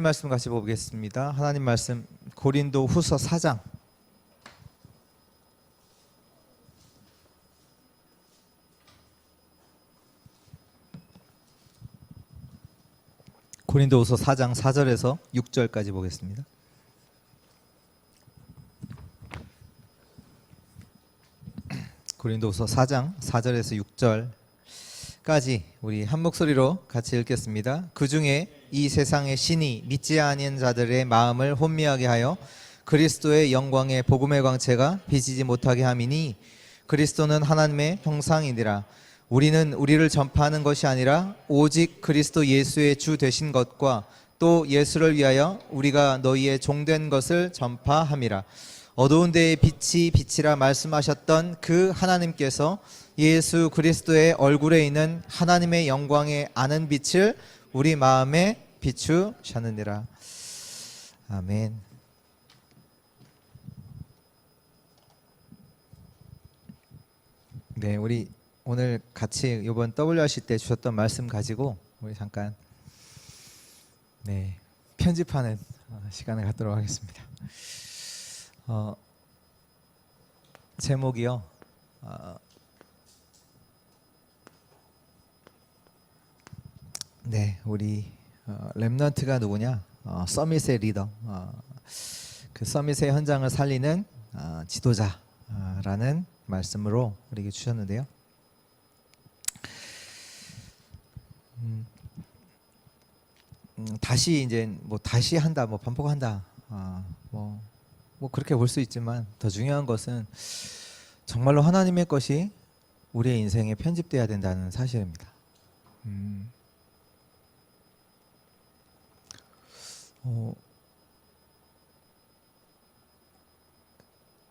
하나님 말씀 같이 보겠습니다. 하나님 말씀 고린도 후서 4장. 고린도후서 4장 4절에서 6절까지 보겠습니다. 고린도후서 4장 4절에서 6절까지 우리 한 목소리로 같이 읽겠습니다. 그 중에 이 세상의 신이 믿지 아니한 자들의 마음을 혼미하게 하여 그리스도의 영광의 복음의 광채가 비치지 못하게 함이니 그리스도는 하나님의 형상이니라. 우리는 우리를 전파하는 것이 아니라 오직 그리스도 예수의 주 되신 것과 또 예수를 위하여 우리가 너희의 종된 것을 전파함이라. 어두운 데에 빛이 빛이라 말씀하셨던 그 하나님께서 예수 그리스도의 얼굴에 있는 하나님의 영광에 아는 빛을 우리 마음에 비추셨느니라. 아멘. 네, 우리 오늘 같이 이번 WRC 때 주셨던 말씀 가지고 우리 잠깐 편집하는 시간을 갖도록 하겠습니다. 제목이요. 우리 렘넌트가 누구냐? 서밋의 리더. 그 서밋의 현장을 살리는 지도자라는 말씀으로 우리에게 주셨는데요. 다시 이제 다시 한다, 반복한다, 그렇게 볼 수 있지만 더 중요한 것은 정말로 하나님의 것이 우리의 인생에 편집돼야 된다는 사실입니다.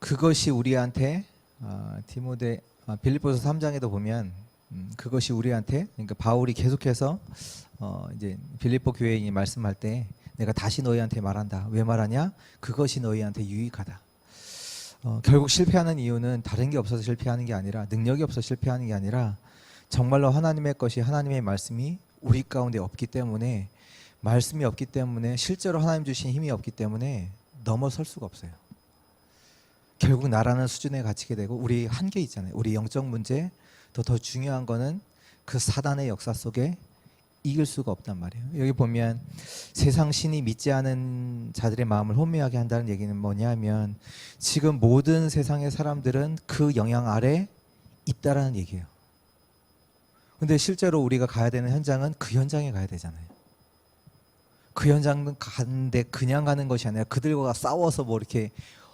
그것이 우리한테 빌립보서 3장에도 보면 그것이 우리한테, 그러니까 바울이 계속해서 이제 빌립보 교회인이 말씀할 때 내가 다시 너희한테 말한다. 왜 말하냐? 그것이 너희한테 유익하다. 결국 실패하는 이유는 다른 게 없어서 실패하는 게 아니라, 능력이 없어서 실패하는 게 아니라 정말로 하나님의 것이, 하나님의 말씀이 우리 가운데 없기 때문에, 말씀이 없기 때문에, 실제로 하나님 주신 힘이 없기 때문에 넘어설 수가 없어요. 결국 나라는 수준에 갇히게 되고, 우리 한계 있잖아요. 우리 영적 문제, 더 중요한 거는 그 사단의 역사 속에 이길 수가 없단 말이에요. 여기 보면 세상 신이 믿지 않은 자들의 마음을 혼미하게 한다는 얘기는 뭐냐면 지금 모든 세상의 사람들은 그 영향 아래 있다라는 얘기예요. 근데 실제로 우리가 가야 되는 현장은 그 현장에 가야 되잖아요. 그 현장은 가는데 그냥 가는 것이 아니라 그들과 싸워서 이렇게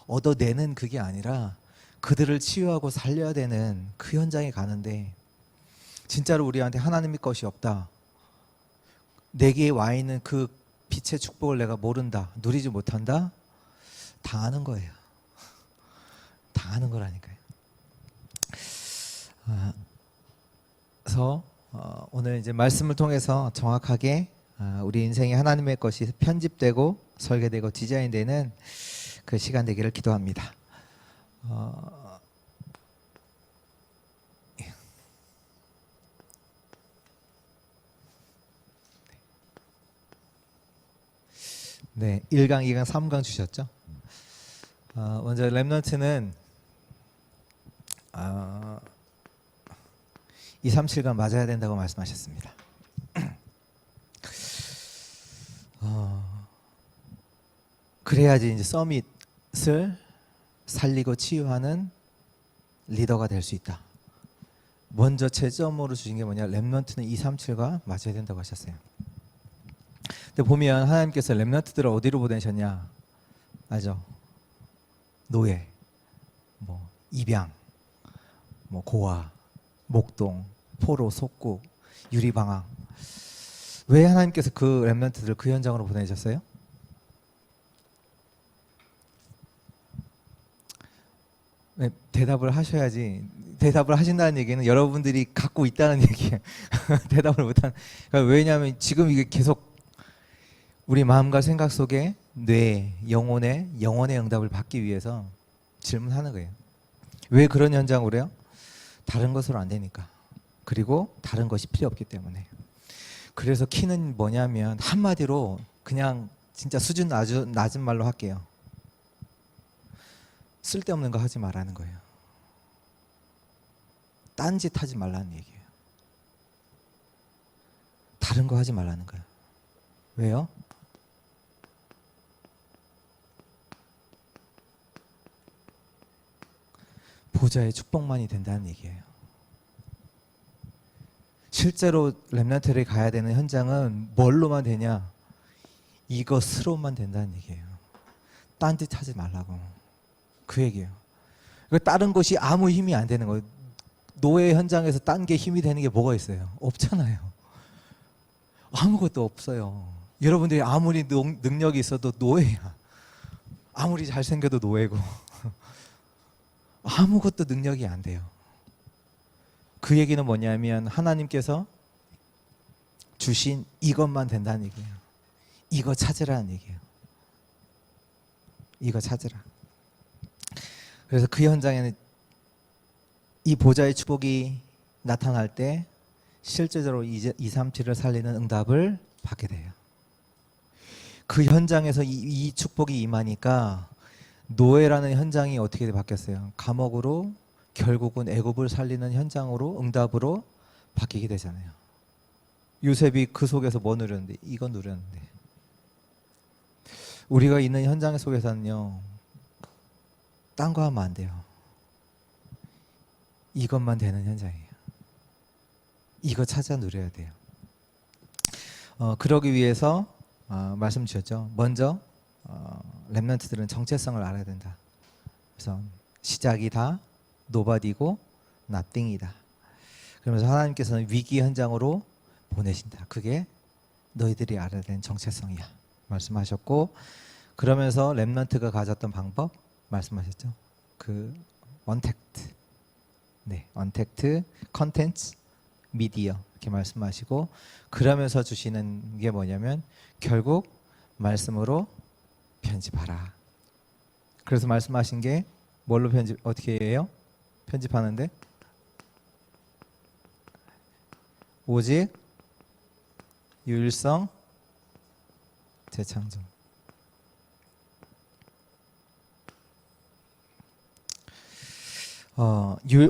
얻어내는 그게 아니라 그들을 치유하고 살려야 되는 그 현장에 가는데, 진짜로 우리한테 하나님의 것이 없다, 내게 와 있는 그 빛의 축복을 내가 모른다, 누리지 못한다, 당하는 거예요. 당하는 거라니까요. 그래서 오늘 이제 말씀을 통해서 정확하게 우리 인생에 하나님의 것이 편집되고 설계되고 디자인되는 그 시간 되기를 기도합니다. 네, 1강, 2강, 3강 주셨죠? 먼저 렘넌트는 2, 3, 7강 맞아야 된다고 말씀하셨습니다. 그래야지 이제 서밋을 살리고 치유하는 리더가 될 수 있다. 먼저 채점으로 주신 게 뭐냐? 렘넌트는 2, 3, 7가 맞아야 된다고 하셨어요. 근데 보면 하나님께서 렘넌트들을 어디로 보내셨냐? 알죠? 노예, 입양, 고아, 목동, 포로, 속국, 유리방황. 왜 하나님께서 그 렘넌트들을 그 현장으로 보내셨어요? 네, 대답을 하셔야지. 대답을 하신다는 얘기는 여러분들이 갖고 있다는 얘기예요. 대답을 못하는. 그러니까 왜냐하면 지금 이게 계속 우리 마음과 생각 속에 영혼의 응답을 받기 위해서 질문하는 거예요. 왜 그런 현장으로요? 다른 것으로 안 되니까. 그리고 다른 것이 필요 없기 때문에. 그래서 키는 뭐냐면 한마디로 그냥 진짜 수준 아주 낮은 말로 할게요. 쓸데없는 거 하지 말라는 거예요. 딴짓 하지 말라는 얘기예요. 다른 거 하지 말라는 거예요. 왜요? 보좌의 축복만이 된다는 얘기예요. 실제로 렘넌트를 가야 되는 현장은 뭘로만 되냐? 이것으로만 된다는 얘기예요. 딴짓 하지 말라고. 그 얘기예요. 다른 것이 아무 힘이 안 되는 거예요. 노예 현장에서 딴 게 힘이 되는 게 뭐가 있어요? 없잖아요. 아무것도 없어요. 여러분들이 아무리 능력이 있어도 노예야. 아무리 잘생겨도 노예고. 아무것도 능력이 안 돼요. 그 얘기는 뭐냐면 하나님께서 주신 이것만 된다는 얘기예요. 이거 찾으라는 얘기예요. 이거 찾으라. 그래서 그 현장에는 이 보좌의 축복이 나타날 때 실제적으로 237을 살리는 응답을 받게 돼요. 그 현장에서 이 축복이 임하니까 노예라는 현장이 어떻게 바뀌었어요? 감옥으로 결국은 애굽을 살리는 현장으로 응답으로 바뀌게 되잖아요. 요셉이 그 속에서 뭐 누렸는데? 이거 누렸는데. 우리가 있는 현장 속에서는요, 딴 거 하면 안 돼요. 이것만 되는 현장이에요. 이거 찾아 누려야 돼요. 그러기 위해서 말씀 주셨죠. 먼저 렘넌트들은 정체성을 알아야 된다. 그래서 시작이 다 노바디고 nothing이다. 그러면서 하나님께서는 위기 현장으로 보내신다. 그게 너희들이 알아야 되는 정체성이야. 말씀하셨고, 그러면서 렘넌트가 가졌던 방법 말씀하셨죠. 그 언택트, 네, 언택트, 컨텐츠, 미디어 이렇게 말씀하시고, 그러면서 주시는 게 뭐냐면 결국 말씀으로 편집하라. 그래서 말씀하신 게 뭘로 어떻게 해요? 편집하는데 오직 유일성 재창조.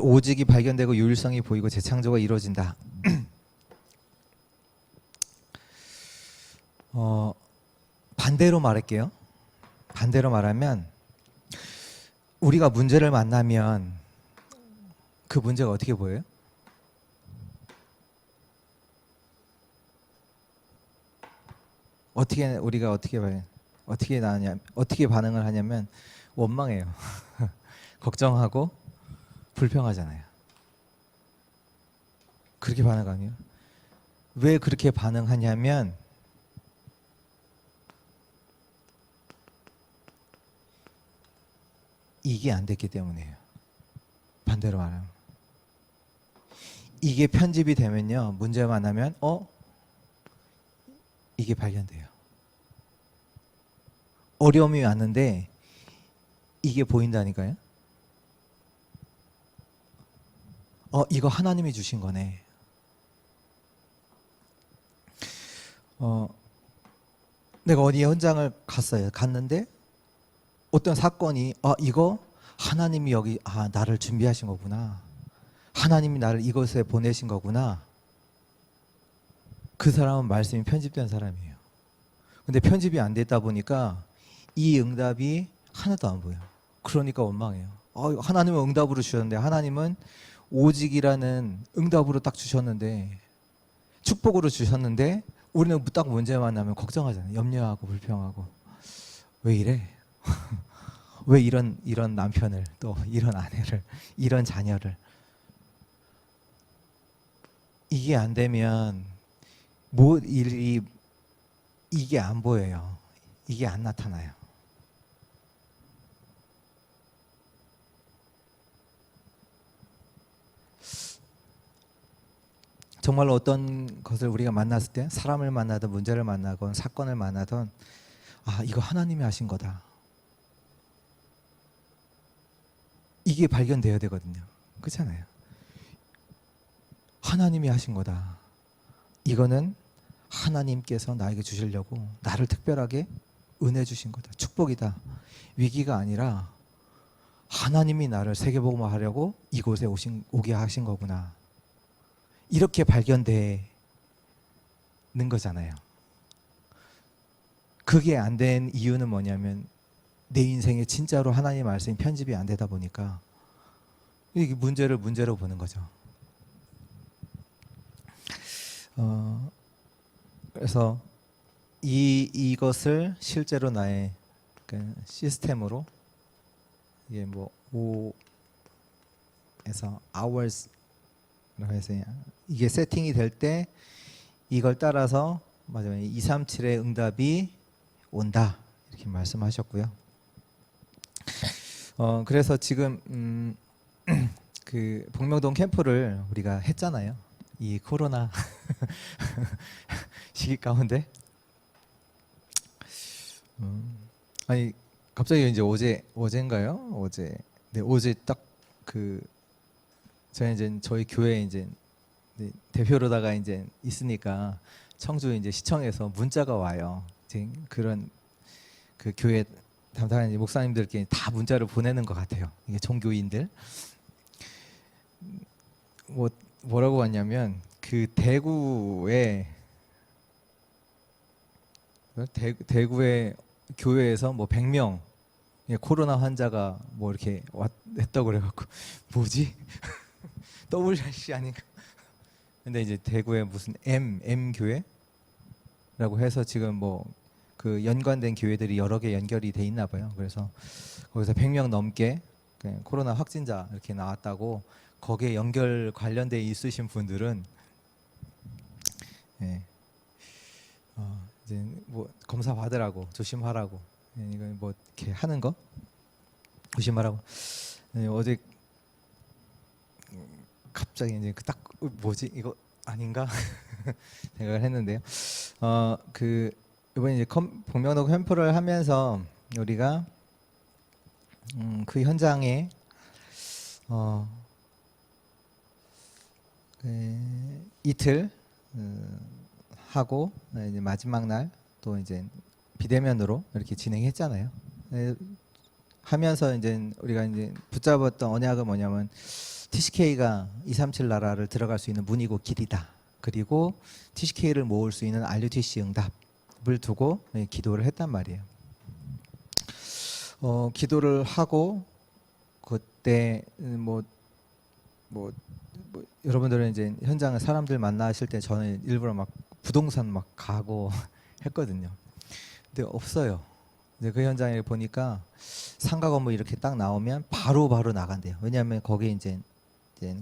오직이 발견되고 유일성이 보이고 재창조가 이루어진다. 반대로 말할게요. 반대로 말하면 우리가 문제를 만나면 그 문제가 어떻게 보여요? 우리가 어떻게 반응을 하냐면 원망해요. 걱정하고 불평하잖아요. 그렇게 반응하네요. 왜 그렇게 반응하냐면 이게 안 됐기 때문이에요. 반대로 말하면 이게 편집이 되면요, 문제가 만나면 이게 발견돼요. 어려움이 왔는데 이게 보인다니까요. 이거 하나님이 주신 거네. 내가 어디 현장을 갔는데 어떤 사건이 이거 하나님이 여기 나를 준비하신 거구나. 하나님이 나를 이곳에 보내신 거구나. 그 사람은 말씀이 편집된 사람이에요. 근데 편집이 안 됐다 보니까 이 응답이 하나도 안 보여요. 그러니까 원망해요. 하나님은 응답으로 주셨는데, 하나님은 오직이라는 응답으로 딱 주셨는데, 축복으로 주셨는데, 우리는 딱 문제만 만나면 걱정하잖아요. 염려하고 불평하고. 왜 이래? 왜 이런 남편을, 또 이런 아내를, 이런 자녀를. 이게 안 되면 이게 안 보여요. 이게 안 나타나요. 정말로 어떤 것을 우리가 만났을 때, 사람을 만나든 문제를 만나건 사건을 만나든 이거 하나님이 하신 거다. 이게 발견되어야 되거든요. 그렇잖아요. 하나님이 하신 거다. 이거는 하나님께서 나에게 주시려고 나를 특별하게 은혜 주신 거다. 축복이다. 위기가 아니라 하나님이 나를 세계복음화 하려고 이곳에 오게 하신 거구나. 이렇게 발견되는 거잖아요. 그게 안 된 이유는 뭐냐면 내 인생에 진짜로 하나님의 말씀이 편집이 안 되다 보니까 이게 문제로 보는 거죠. 그래서 이것을 실제로 나의 그 시스템으로 이게 뭐 5에서 hours라고 해서 이게 세팅이 될 때 이걸 따라서 맞아요. 237의 응답이 온다 이렇게 말씀하셨고요. 그래서 지금 그 복명동 캠프를 우리가 했잖아요. 이 코로나 시기 가운데 아니 갑자기 이제 어제인가요? 어제 딱 그 저희 이제 저희 교회 이제 대표로다가 이제 있으니까 청주 이제 시청에서 문자가 와요. 이제 그런 그 교회 담당하는 이제 목사님들께 다 문자를 보내는 것 같아요. 이게 종교인들 뭐라고 왔냐면 그 대구의 교회에서 뭐 100명 코로나 환자가 뭐 이렇게 했다고 그래갖고 뭐지? WRC 아닌가? 근데 이제 대구에 무슨 M 교회라고 해서 지금 뭐 그 연관된 교회들이 여러 개 연결이 돼 있나 봐요. 그래서 거기서 100명 넘게 코로나 확진자 이렇게 나왔다고 거기에 연결 관련돼 있으신 분들은 이제 뭐 검사 받으라고 조심하라고 이거 뭐 이렇게 하는 거 조심하라고 어제 갑자기 이제 딱 뭐지 이거 아닌가 생각을 했는데요. 그 이번에 이제 복명동 캠프를 하면서 우리가 그 현장에 이틀 하고 이제 마지막 날 또 이제 비대면으로 이렇게 진행했잖아요. 하면서 이제 우리가 이제 붙잡았던 언약은 뭐냐면 TCK가 237 나라를 들어갈 수 있는 문이고 길이다. 그리고 TCK를 모을 수 있는 RUTC 응답을 두고 기도를 했단 말이에요. 기도를 하고 그때 뭐 여러분들은 이제 현장에 사람들 만나실 때 저는 일부러 막 부동산 막 가고 했거든요. 근데 없어요. 이제 그 현장에 보니까 상가 건물 이렇게 딱 나오면 바로 나간대요. 왜냐하면 거기 이제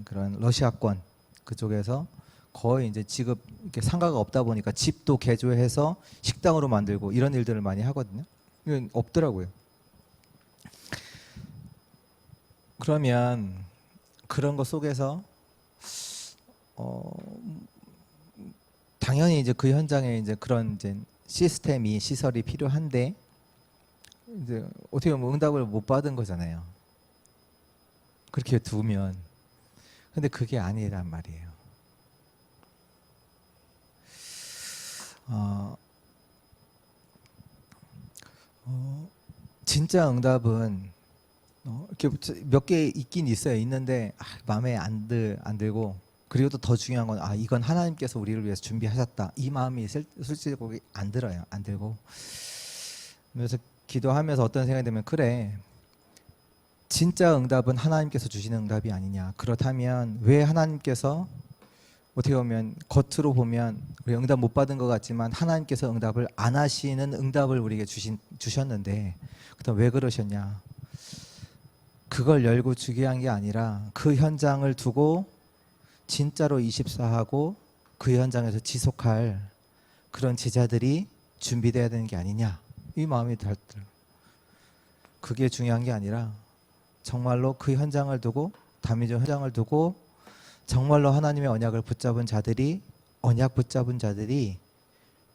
그런 러시아권 그쪽에서 거의 이제 지금 이렇게 상가가 없다 보니까 집도 개조해서 식당으로 만들고 이런 일들을 많이 하거든요. 이건 없더라고요. 그러면 그런 것 속에서 당연히 이제 그 현장에 이제 그런 이제 시스템이 시설이 필요한데 이제 어떻게 보면 응답을 못 받은 거잖아요. 그렇게 두면 근데 그게 아니란 말이에요. 진짜 응답은 이렇게 몇 개 있긴 있어요. 있는데 마음에 안 들고 그리고 또 더 중요한 건 이건 하나님께서 우리를 위해서 준비하셨다. 이 마음이 솔직히 안 들어요. 안 들고 그래서 기도하면서 어떤 생각이 들면 그래 진짜 응답은 하나님께서 주시는 응답이 아니냐. 그렇다면 왜 하나님께서 어떻게 보면 겉으로 보면 우리 응답 못 받은 것 같지만 하나님께서 응답을 안 하시는 응답을 우리에게 주셨는데 그다음 왜 그러셨냐. 그걸 열고 주게 한 게 아니라 그 현장을 두고 진짜로 24하고 그 현장에서 지속할 그런 제자들이 준비돼야 되는 게 아니냐. 이 마음이 들더라고요. 그게 중요한 게 아니라 정말로 그 현장을 두고 다미전 현장을 두고 정말로 하나님의 언약을 붙잡은 자들이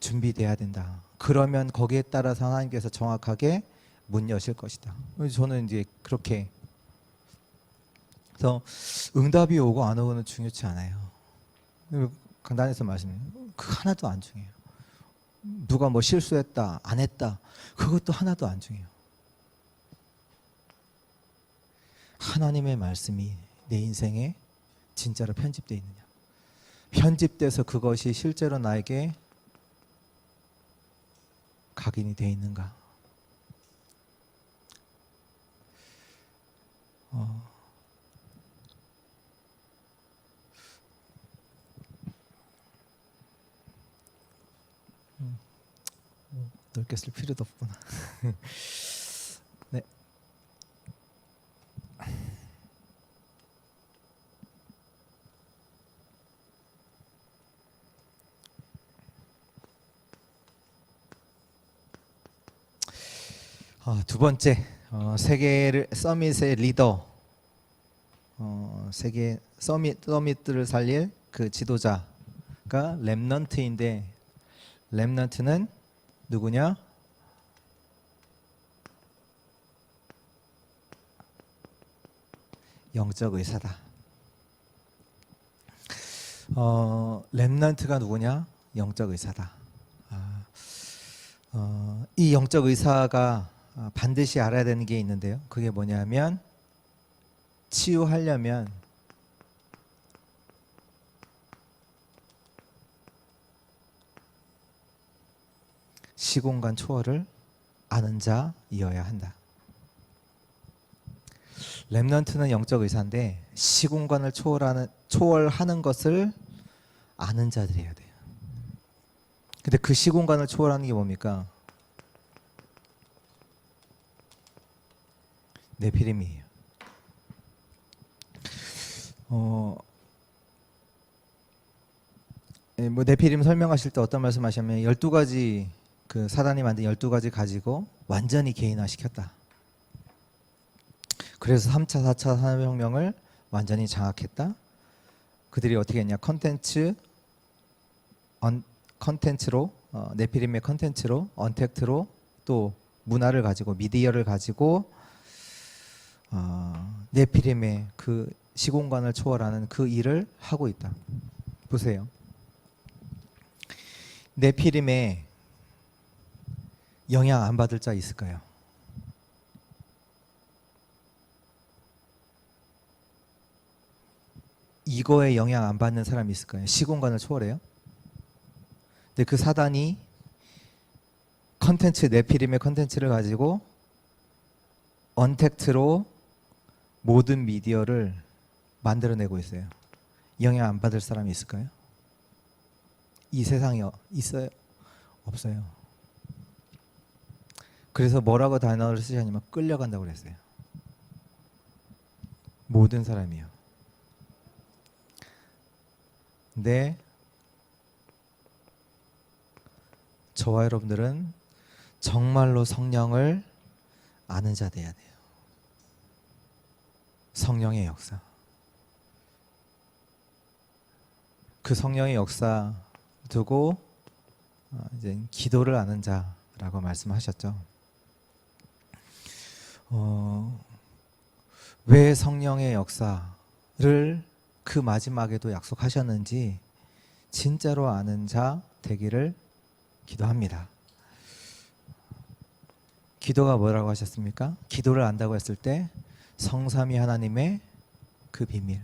준비돼야 된다. 그러면 거기에 따라서 하나님께서 정확하게 문 여실 것이다. 저는 이제 그렇게 그래서 응답이 오고 안 오고는 중요치 않아요. 강단에서 말씀해요. 그 하나도 안 중요해요. 누가 뭐 실수했다, 안 했다, 그것도 하나도 안 중요해요. 하나님의 말씀이 내 인생에 진짜로 편집되어 있느냐, 편집돼서 그것이 실제로 나에게 각인이 되어 있는가. 넓게 쓸 필요도 없구나. 네. 두 번째, 세계 서밋의 리더, 세계 서밋들을 살릴 그 지도자가 렘넌트인데, 렘넌트는 누구냐? 영적 의사다. 렘넌트가 누구냐? 영적 의사다. 이 영적 의사가 반드시 알아야 되는 게 있는데요. 그게 뭐냐면, 치유하려면 시공간 초월을 아는 자이어야 한다. 렘넌트는 영적 의사인데 시공간을 초월하는 것을 아는 자들이어야 돼요. 근데 그 시공간을 초월하는 게 뭡니까? 네피림이에요. 뭐 네피림 설명하실 때 어떤 말씀하셨냐면 12가지 그 사단이 만든 12가지 가지고 완전히 개인화시켰다. 그래서 3차, 4차 산업혁명을 완전히 장악했다. 그들이 어떻게 했냐? 컨텐츠로 네피림의 컨텐츠로, 언택트로, 또 문화를 가지고, 미디어를 가지고 네피림의 그 시공간을 초월하는 그 일을 하고 있다. 보세요. 네피림에 영향 안 받을 자 있을까요? 이거에 영향 안 받는 사람이 있을까요? 시공간을 초월해요? 근데 그 사단이 네피림의 컨텐츠를 가지고 언택트로 모든 미디어를 만들어내고 있어요. 영향 안 받을 사람이 있을까요? 이 세상에 있어요? 없어요. 그래서 뭐라고 단어를 쓰셨냐면 끌려간다고 그랬어요. 모든 사람이요. 근데 저와 여러분들은 정말로 성령을 아는 자 돼야 돼요. 성령의 역사. 그 성령의 역사 두고 이제 기도를 아는 자라고 말씀하셨죠. 왜 성령의 역사를 그 마지막에도 약속하셨는지 진짜로 아는 자 되기를 기도합니다. 기도가 뭐라고 하셨습니까? 기도를 안다고 했을 때 성삼위 하나님의 그 비밀,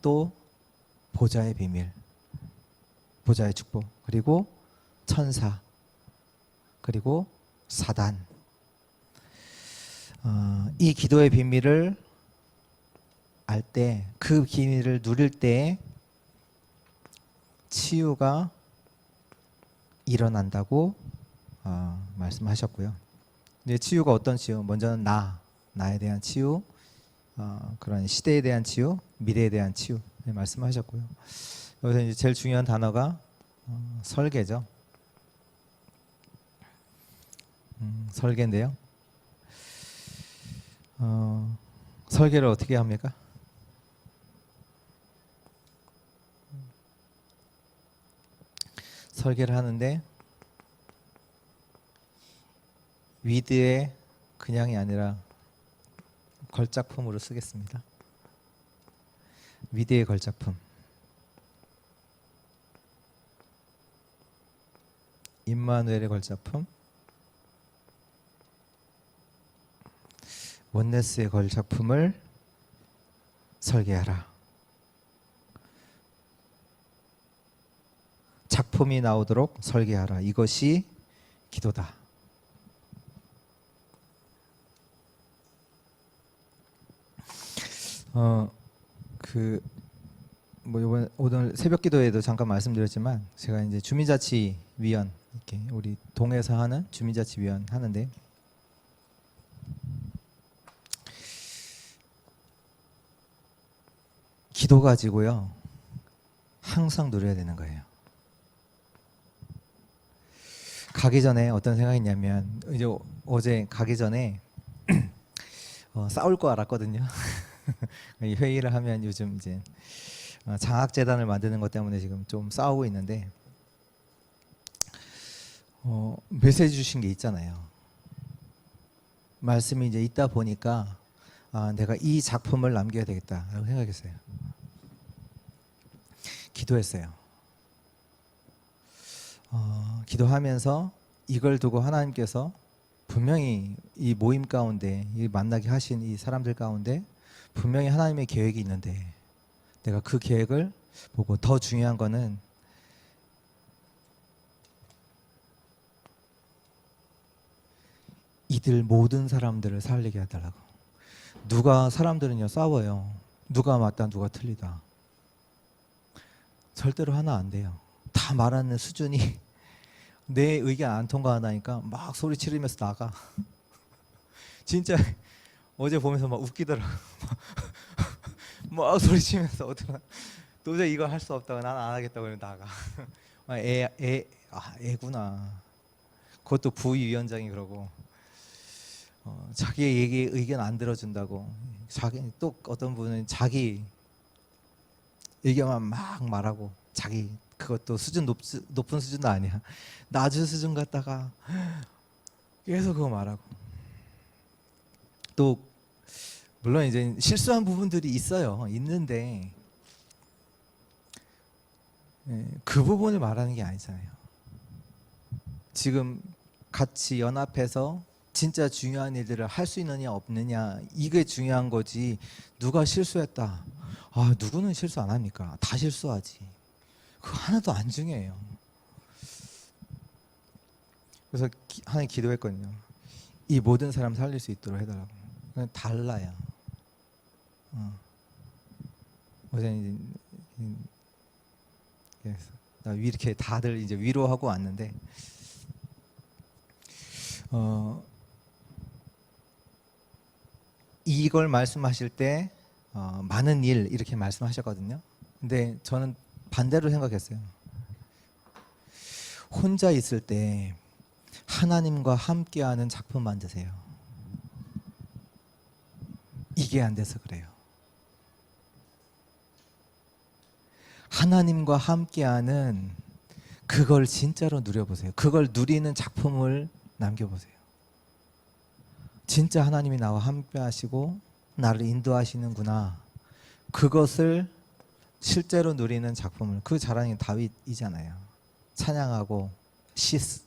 또 보좌의 비밀, 보좌의 축복, 그리고 천사, 그리고 사단, 이 기도의 비밀을 알 때, 그 비밀을 누릴 때 치유가 일어난다고 말씀하셨고요. 근데 치유가 어떤 치유? 먼저는 나에 대한 치유, 그런 시대에 대한 치유, 미래에 대한 치유 말씀하셨고요. 여기서 이제 제일 중요한 단어가 설계죠. 설계인데요. 설계를 어떻게 합니까? 설계를 하는데 위드의 그냥이 아니라 걸작품으로 쓰겠습니다. 위드의 걸작품. 임마누엘의 걸작품, 원네스의 걸작품을 설계하라. 작품이 나오도록 설계하라. 이것이 기도다. 이번 오늘 새벽 기도에도 잠깐 말씀드렸지만 제가 이제 주민자치위원 이렇게 우리 동에서 하는 주민자치위원 하는데 기도 가지고요 항상 누려야 되는 거예요. 가기 전에 어떤 생각이냐면 이제 어제 가기 전에 싸울 거 알았거든요. 회의를 하면 요즘 이제 장학재단을 만드는 것 때문에 지금 좀 싸우고 있는데 메시지 주신 게 있잖아요. 말씀이 이제 있다 보니까 내가 이 작품을 남겨야 되겠다라고 생각했어요. 기도했어요. 기도하면서 이걸 두고 하나님께서 분명히 이 모임 가운데 이 만나게 하신 이 사람들 가운데 분명히 하나님의 계획이 있는데 내가 그 계획을 보고 더 중요한 거는 이들 모든 사람들을 살리게 해달라고. 누가 사람들은요 싸워요. 누가 맞다 누가 틀리다. 절대로 하나 안 돼요. 다 말하는 수준이 내 의견 안 통과하다니까 막 소리 지르면서 나가. 진짜 어제 보면서 막 웃기더라고. 막 소리 치면서 어떡하나 도저히 이거 할 수 없다고 난 안 하겠다고 그러면 나가. 애구나. 그것도 부위원장이 그러고 자기 의견 안 들어준다고. 자기 또 어떤 분은 자기 의견만 막 말하고 자기 그것도 수준 높은 수준도 아니야. 낮은 수준 갖다가 계속 그거 말하고. 또 물론 이제 실수한 부분들이 있는데 그 부분을 말하는 게 아니잖아요. 지금 같이 연합해서 진짜 중요한 일들을 할 수 있느냐 없느냐 이게 중요한 거지. 누가 실수했다. 누구는 실수 안 합니까? 다 실수하지. 그거 하나도 안 중요해요. 그래서 하나님 기도했거든요. 이 모든 사람 살릴 수 있도록 해달라고. 그냥 달라요. 어제 이렇게 다들 이제 위로하고 왔는데 이걸 말씀하실 때 많은 일 이렇게 말씀하셨거든요. 근데 저는 반대로 생각했어요. 혼자 있을 때 하나님과 함께하는 작품 만드세요. 이게 안 돼서 그래요. 하나님과 함께하는 그걸 진짜로 누려보세요. 그걸 누리는 작품을 남겨보세요. 진짜 하나님이 나와 함께하시고 나를 인도하시는구나. 그것을 실제로 누리는 작품을. 그 자랑이 다윗이잖아요. 찬양하고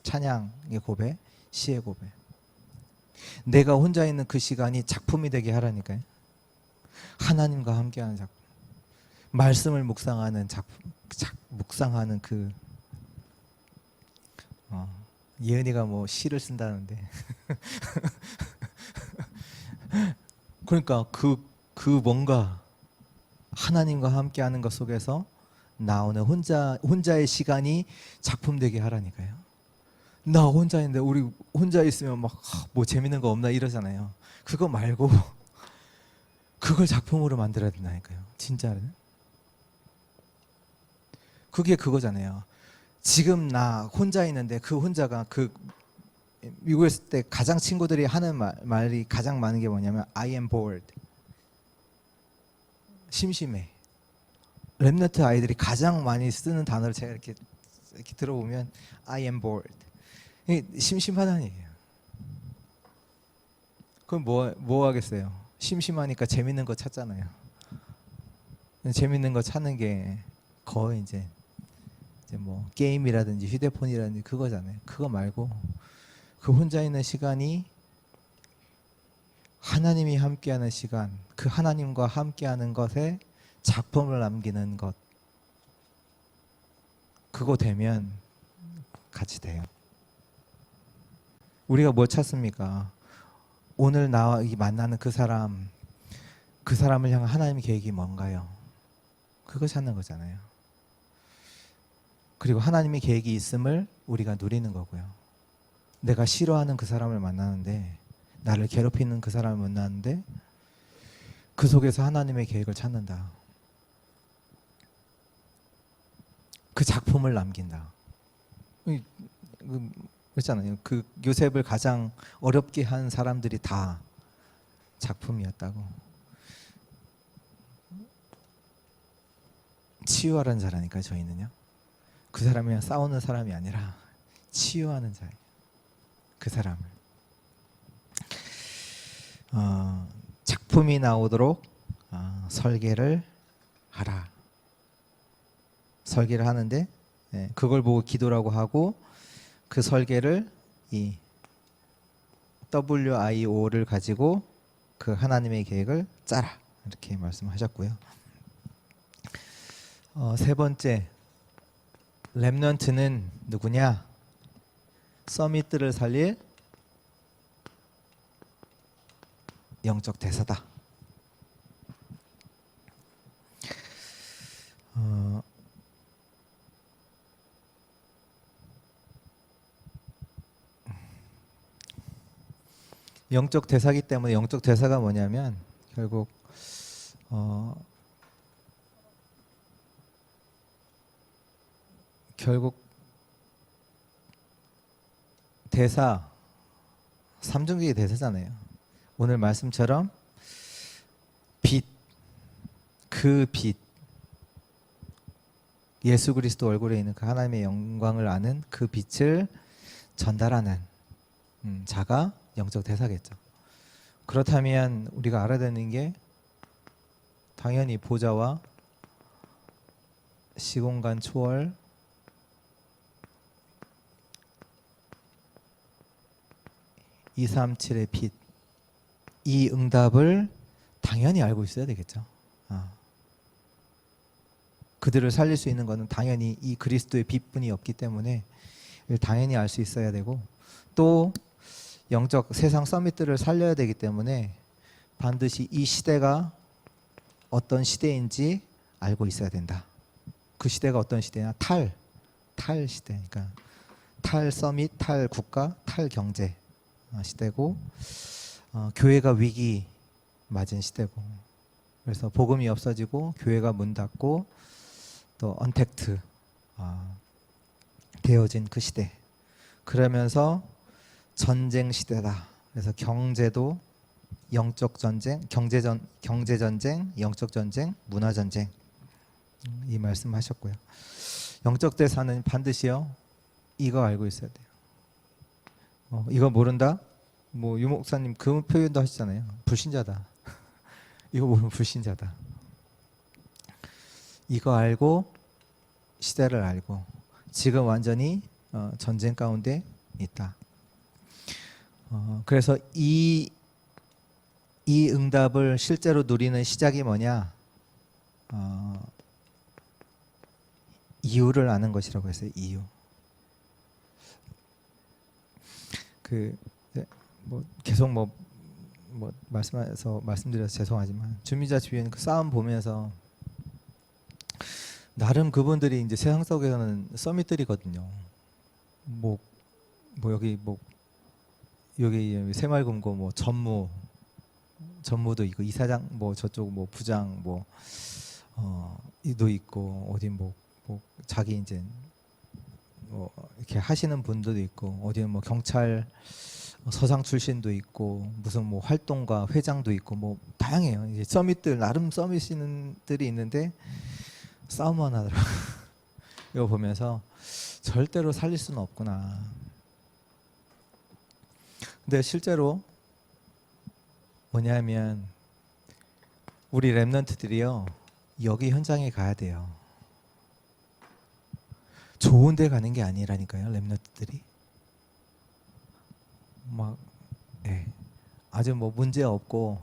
찬양의 고백, 시의 고백. 내가 혼자 있는 그 시간이 작품이 되게 하라니까요. 하나님과 함께하는 작품. 말씀을 묵상하는 작품, 묵상하는 그 예은이가 뭐 시를 쓴다는데 그러니까 그 뭔가 하나님과 함께하는 것 속에서 나오는 혼자의 시간이 작품 되게 하라니까요. 나 혼자 있는데 우리 혼자 있으면 막 뭐 재밌는 거 없나 이러잖아요. 그거 말고 그걸 작품으로 만들어야 된다니까요. 진짜는. 그게 그거잖아요. 지금 나 혼자 있는데 그 혼자가 미국에 있을 때 가장 친구들이 하는 말이 가장 많은 게 뭐냐면 I am bored. 심심해. 랩너트 아이들이 가장 많이 쓰는 단어를 제가 이렇게 들어보면 I am bored. 심심하다는 얘기예요. 그럼 뭐 하겠어요? 심심하니까 재밌는 거 찾잖아요. 재밌는 거 찾는 게 거의 이제 이제 뭐 게임이라든지 휴대폰이라든지 그거잖아요. 그거 말고 그 혼자 있는 시간이 하나님이 함께하는 시간, 그 하나님과 함께하는 것에 작품을 남기는 것, 그거 되면 같이 돼요. 우리가 뭘 찾습니까? 오늘 나와 만나는 그 사람을 향한 하나님의 계획이 뭔가요? 그거 찾는 거잖아요. 그리고 하나님의 계획이 있음을 우리가 누리는 거고요. 내가 싫어하는 그 사람을 만나는데, 나를 괴롭히는 그 사람을 만나는데 그 속에서 하나님의 계획을 찾는다. 그 작품을 남긴다. 그렇잖아요. 그 요셉을 가장 어렵게 한 사람들이 다 작품이었다고. 치유하라는 자라니까 저희는요. 그 사람이랑 싸우는 사람이 아니라 치유하는 자예요. 그 사람을. 작품이 나오도록 설계를 하라. 설계를 하는데 그걸 보고 기도라고 하고 그 설계를 이 WIO를 가지고 그 하나님의 계획을 짜라. 이렇게 말씀하셨고요. 세 번째, 렘넌트는 누구냐? 서밋들을 살릴 영적 대사다. 영적 대사기 때문에 영적 대사가 뭐냐면 결국 대사 삼중기의 대사잖아요. 오늘 말씀처럼 빛, 그 빛, 예수 그리스도 얼굴에 있는 그 하나님의 영광을 아는 그 빛을 전달하는 자가 영적 대사겠죠. 그렇다면 우리가 알아야 되는 게 당연히 보좌와 시공간 초월, 237의 빛, 이 응답을 당연히 알고 있어야 되겠죠. 그들을 살릴 수 있는 것은 당연히 이 그리스도의 빛뿐이 없기 때문에 당연히 알 수 있어야 되고, 또 영적 세상 서밋들을 살려야 되기 때문에 반드시 이 시대가 어떤 시대인지 알고 있어야 된다. 그 시대가 어떤 시대냐? 탈 시대. 그러니까 탈 서밋, 탈 국가, 탈 경제 시대고, 교회가 위기 맞은 시대고, 그래서 복음이 없어지고 교회가 문 닫고 또 언택트 되어진 그 시대. 그러면서 전쟁 시대다. 그래서 경제도 영적 전쟁, 경제 전쟁, 영적 전쟁, 문화 전쟁, 이 말씀하셨고요. 영적 대사는 반드시요 이거 알고 있어야 돼요. 이거 모른다? 뭐 유 목사님 그 표현도 하시잖아요. 불신자다. 이거 모르면 불신자다. 이거 알고 시대를 알고 지금 완전히 전쟁 가운데 있다. 그래서 이 응답을 실제로 누리는 시작이 뭐냐? 이유를 아는 것이라고 했어요. 이유. 계속 말씀드려서 죄송하지만 주민자 주변 그 싸움 보면서 나름 그분들이 이제 세상 속에서는 서밋들이거든요. 여기 새마을금고 전무도 있고 이사장 저쪽 부장 이도 있고 어디 자기 이제 이렇게 하시는 분들도 있고 어디는 경찰 서장 출신도 있고 무슨 활동가 회장도 있고 다양해요. 이제 서밋들 나름 서밋들이 있는데 싸움만 하더라고요. 이거 보면서 절대로 살릴 수는 없구나. 근데 실제로 뭐냐면 우리 렘넌트들이요 여기 현장에 가야 돼요. 좋은 데 가는 게 아니라니까요. 렘넌트들이 막 아주 뭐 문제 없고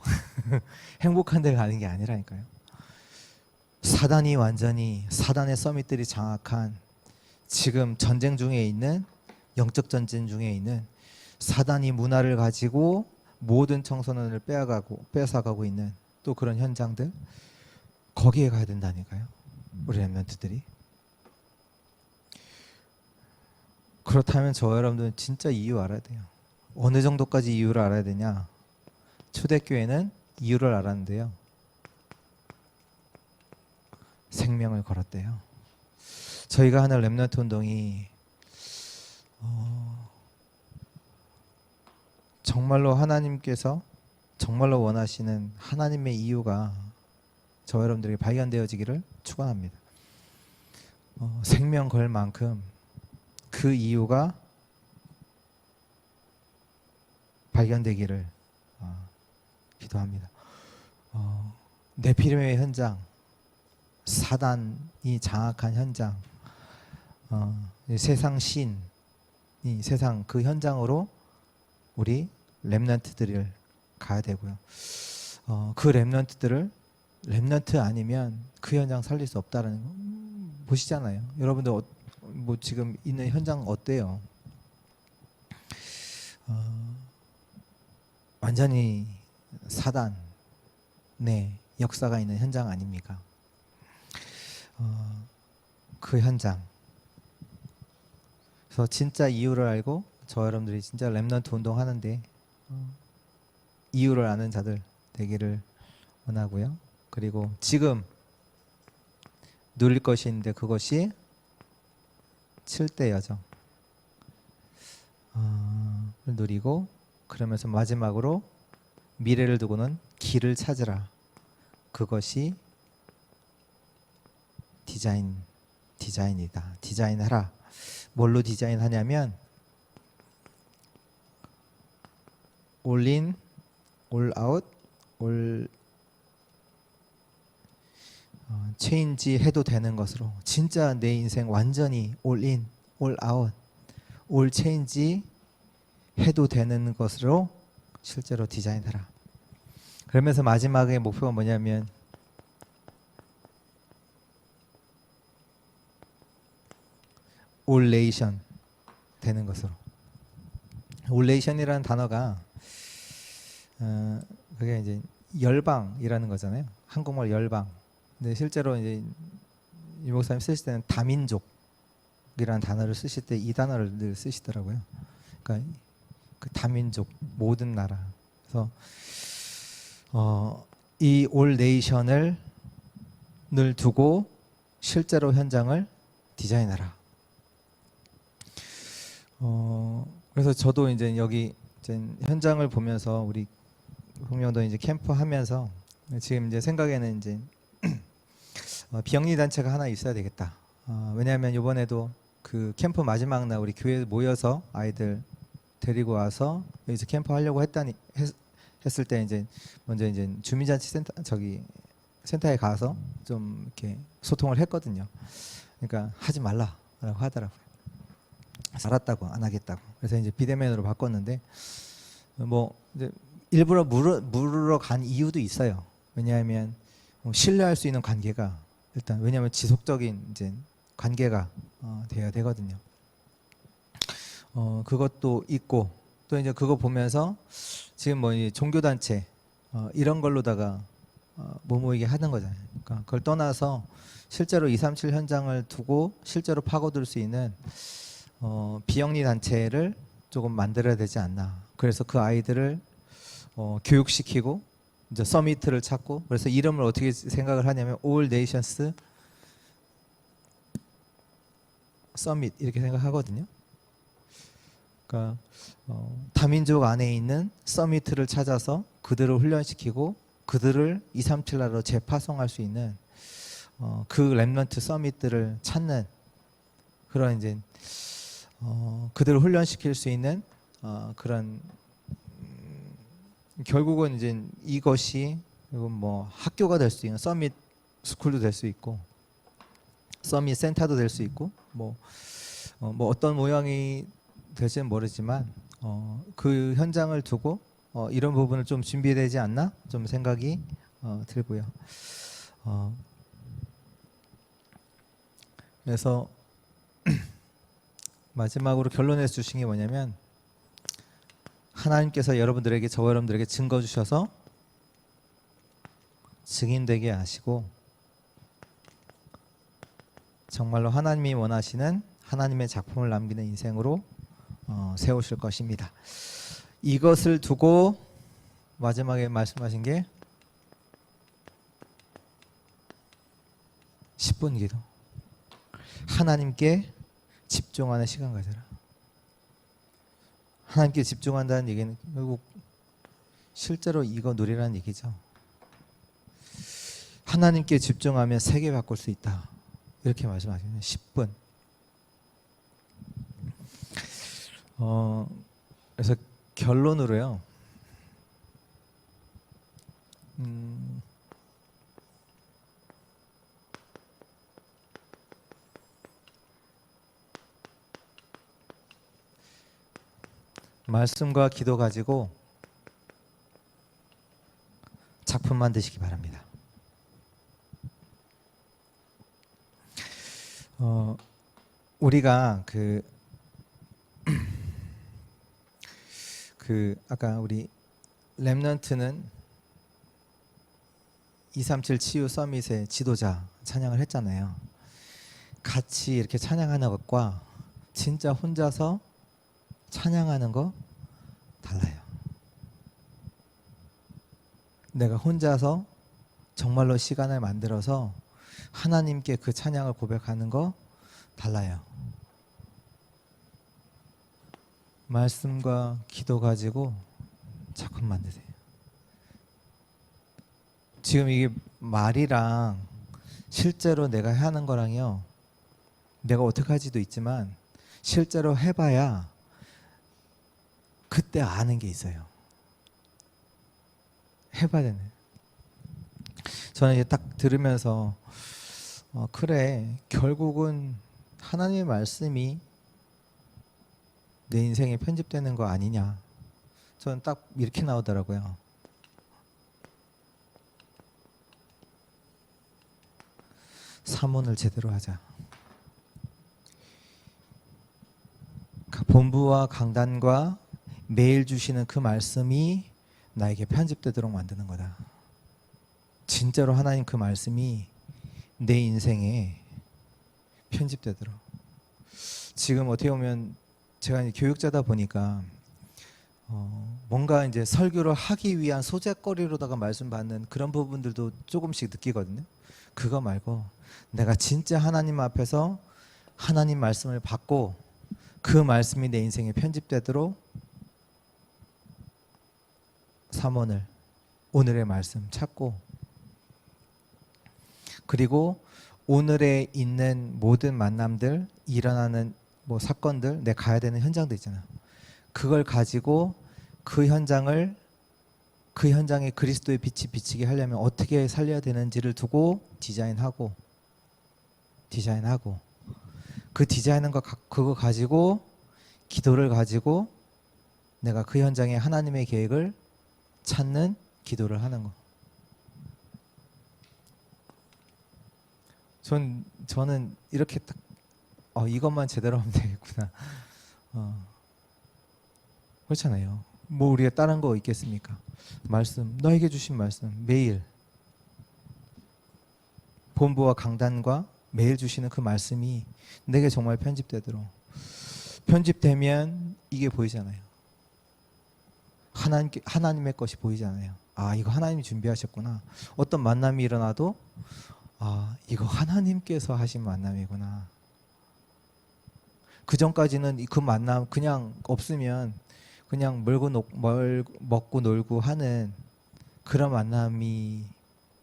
행복한 데 가는 게 아니라니까요. 사단이 완전히 사단의 서밋들이 장악한 지금 전쟁 중에 있는 영적 전쟁 중에 있는 사단이 문화를 가지고 모든 청소년을 빼앗아가고 있는 또 그런 현장들 거기에 가야 된다니까요. 우리 렘넌트들이. 그렇다면 저 여러분들은 진짜 이유 알아야 돼요. 어느 정도까지 이유를 알아야 되냐? 초대교회는 이유를 알았는데요. 생명을 걸었대요. 저희가 하는 렘넌트 운동이 정말로 하나님께서 정말로 원하시는 하나님의 이유가 저 여러분들에게 발견되어지기를 축원합니다. 생명 걸 만큼 그 이유가 발견되기를 기도합니다. 네피림의 현장, 사단이 장악한 현장, 세상 신이 세상 그 현장으로 우리 렘넌트들을 가야 되고요. 그 렘넌트 아니면 그 현장 살릴 수 없다는 거 보시잖아요. 여러분들 뭐 지금 있는 현장 어때요? 완전히 사단의 역사가 있는 현장 아닙니까? 그 현장. 그래서 진짜 이유를 알고 저 여러분들이 진짜 렘넌트 운동하는데 이유를 아는 자들 되기를 원하고요. 그리고 지금 누릴 것이 있는데 그것이 7대 여정 누리고 그러면서 마지막으로 미래를 두고는 길을 찾으라. 그것이 디자인이다. 디자인하라. 뭘로 디자인하냐면 all in, all out, all 체인지 해도 되는 것으로 진짜 내 인생 완전히 all in, all out, all 체인지 해도 되는 것으로 실제로 디자인하라. 그러면서 마지막의 목표가 뭐냐면 all nation 되는 것으로. all nation이라는 단어가 그게 이제 열방이라는 거잖아요. 한국말 열방. 근데 실제로 이제 이 목사님 쓰실 때는 다민족이라는 단어를 쓰실 때 이 단어를 늘 쓰시더라고요. 그러니까 그 다민족 모든 나라. 그래서 이 올 네이션을 늘 두고 실제로 현장을 디자인하라. 그래서 저도 이제 여기 이제 현장을 보면서 우리 홍명도 이제 캠프 하면서 지금 이제 생각에는 이제 비영리 단체가 하나 있어야 되겠다. 왜냐하면 이번에도 그 캠프 마지막 날 우리 교회 모여서 아이들 데리고 와서 여기서 캠프 하려고 했을 때 이제 먼저 이제 주민잔치 센터에 가서 좀 이렇게 소통을 했거든요. 그러니까 하지 말라라고 하더라고요. 알았다고 안 하겠다고. 그래서 이제 비대면으로 바꿨는데 뭐 이제 일부러 물으러 간 이유도 있어요. 왜냐하면 신뢰할 수 있는 관계가 일단 왜냐하면 지속적인 이제 관계가 돼야 되거든요. 그것도 있고 또 이제 그거 보면서 지금 뭐 이 종교 단체 이런 걸로다가 뭐 모이게 하는 거잖아요. 그러니까 그걸 떠나서 실제로 237 현장을 두고 실제로 파고들 수 있는 비영리 단체를 조금 만들어야 되지 않나. 그래서 그 아이들을 교육시키고 이제 서미트를 찾고 그래서 이름을 어떻게 생각을 하냐면 All Nations Summit 이렇게 생각하거든요. 그러니까 다민족 안에 있는 서미트를 찾아서 그들을 훈련시키고 그들을 237 나라로 재파송할 수 있는 그 렘넌트 서밋들을 찾는 그런 이제 그들을 훈련시킬 수 있는 그런 결국은 이제 이것이 뭐 학교가 될 수 있는 서밋 스쿨도 될 수 있고 서밋 센터도 될 수 있고 뭐 어떤 모양이 될지는 모르지만 그 현장을 두고 이런 부분을 좀 준비되지 않나 좀 생각이 들고요. 그래서 마지막으로 결론을 주신 게 뭐냐면 하나님께서 여러분들에게 저와 여러분들에게 증거 주셔서 증인되게 하시고 정말로 하나님이 원하시는 하나님의 작품을 남기는 인생으로 세우실 것입니다. 이것을 두고 마지막에 말씀하신 게 10분 기도. 하나님께 집중하는 시간 가져라. 하나님께 집중한다는 얘기는 결국 실제로 이거 누리라는 얘기죠. 하나님께 집중하면 세계 바꿀 수 있다. 이렇게 말씀하시네요. 10분. 그래서 결론으로요. 말씀과 기도 가지고 작품 만드시기 바랍니다. 우리가 아까 우리 렘넌트는 237 치유 서밋의 지도자 찬양을 했잖아요. 같이 이렇게 찬양하는 것과 진짜 혼자서 찬양하는 거 달라요. 내가 혼자서 정말로 시간을 만들어서 하나님께 그 찬양을 고백하는 거 달라요. 말씀과 기도 가지고 작품 만드세요. 지금 이게 말이랑 실제로 내가 하는 거랑요, 내가 어떻게 할지도 있지만 실제로 해봐야 그때 아는 게 있어요. 해봐야 되네. 저는 이제 딱 들으면서 그래, 결국은 하나님의 말씀이 내 인생에 편집되는 거 아니냐. 저는 딱 이렇게 나오더라고요. 사문을 제대로 하자. 본부와 강단과 매일 주시는 그 말씀이 나에게 편집되도록 만드는 거다. 진짜로 하나님 그 말씀이 내 인생에 편집되도록. 지금 어떻게 보면 제가 이제 교육자다 보니까 뭔가 이제 설교를 하기 위한 소재거리로다가 말씀 받는 그런 부분들도 조금씩 느끼거든요. 그거 말고 내가 진짜 하나님 앞에서 하나님 말씀을 받고 그 말씀이 내 인생에 편집되도록 삼원을 오늘의 말씀 찾고, 그리고 오늘에 있는 모든 만남들, 일어나는 뭐 사건들, 내가 가야 되는 현장들 있잖아요. 그걸 가지고 그 현장에 그리스도의 빛이 비치게 하려면 어떻게 살려야 되는지를 두고 디자인하고 그 디자인한 거 그거 가지고 기도를 가지고 내가 그 현장에 하나님의 계획을 찾는 기도를 하는 거. 저는 이렇게 딱 이것만 제대로 하면 되겠구나. 그렇잖아요. 뭐 우리가 다른 거 있겠습니까? 말씀, 너에게 주신 말씀 매일 본부와 강단과 매일 주시는 그 말씀이 내게 정말 편집되도록. 편집되면 이게 보이잖아요. 하나님의 것이 보이잖아요. 아, 이거 하나님이 준비하셨구나. 어떤 만남이 일어나도 아, 이거 하나님께서 하신 만남이구나. 그 전까지는 그 만남 그냥 없으면 그냥 먹고 놀고 하는 그런 만남이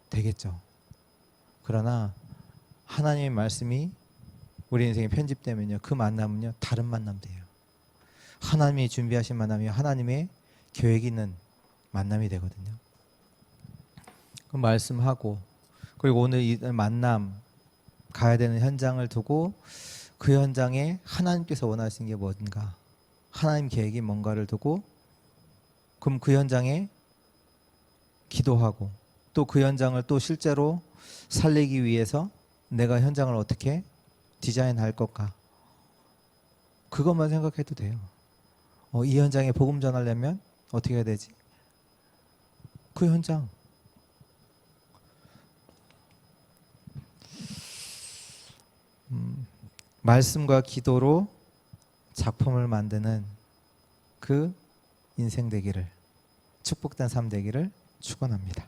되겠죠. 그러나 하나님의 말씀이 우리 인생에 편집되면요, 그 만남은요 다른 만남 돼요. 하나님이 준비하신 만남이 하나님의 계획 있는 만남이 되거든요. 그 말씀하고, 그리고 오늘 이 만남 가야 되는 현장을 두고 그 현장에 하나님께서 원하시는 게 뭔가, 하나님 계획이 뭔가를 두고 그럼 그 현장에 기도하고 또 그 현장을 또 실제로 살리기 위해서 내가 현장을 어떻게 디자인할 것까, 그것만 생각해도 돼요. 이 현장에 복음 전하려면 어떻게 해야 되지? 그 현장. 말씀과 기도로 작품을 만드는 그 인생 되기를, 축복된 삶 되기를 축원합니다.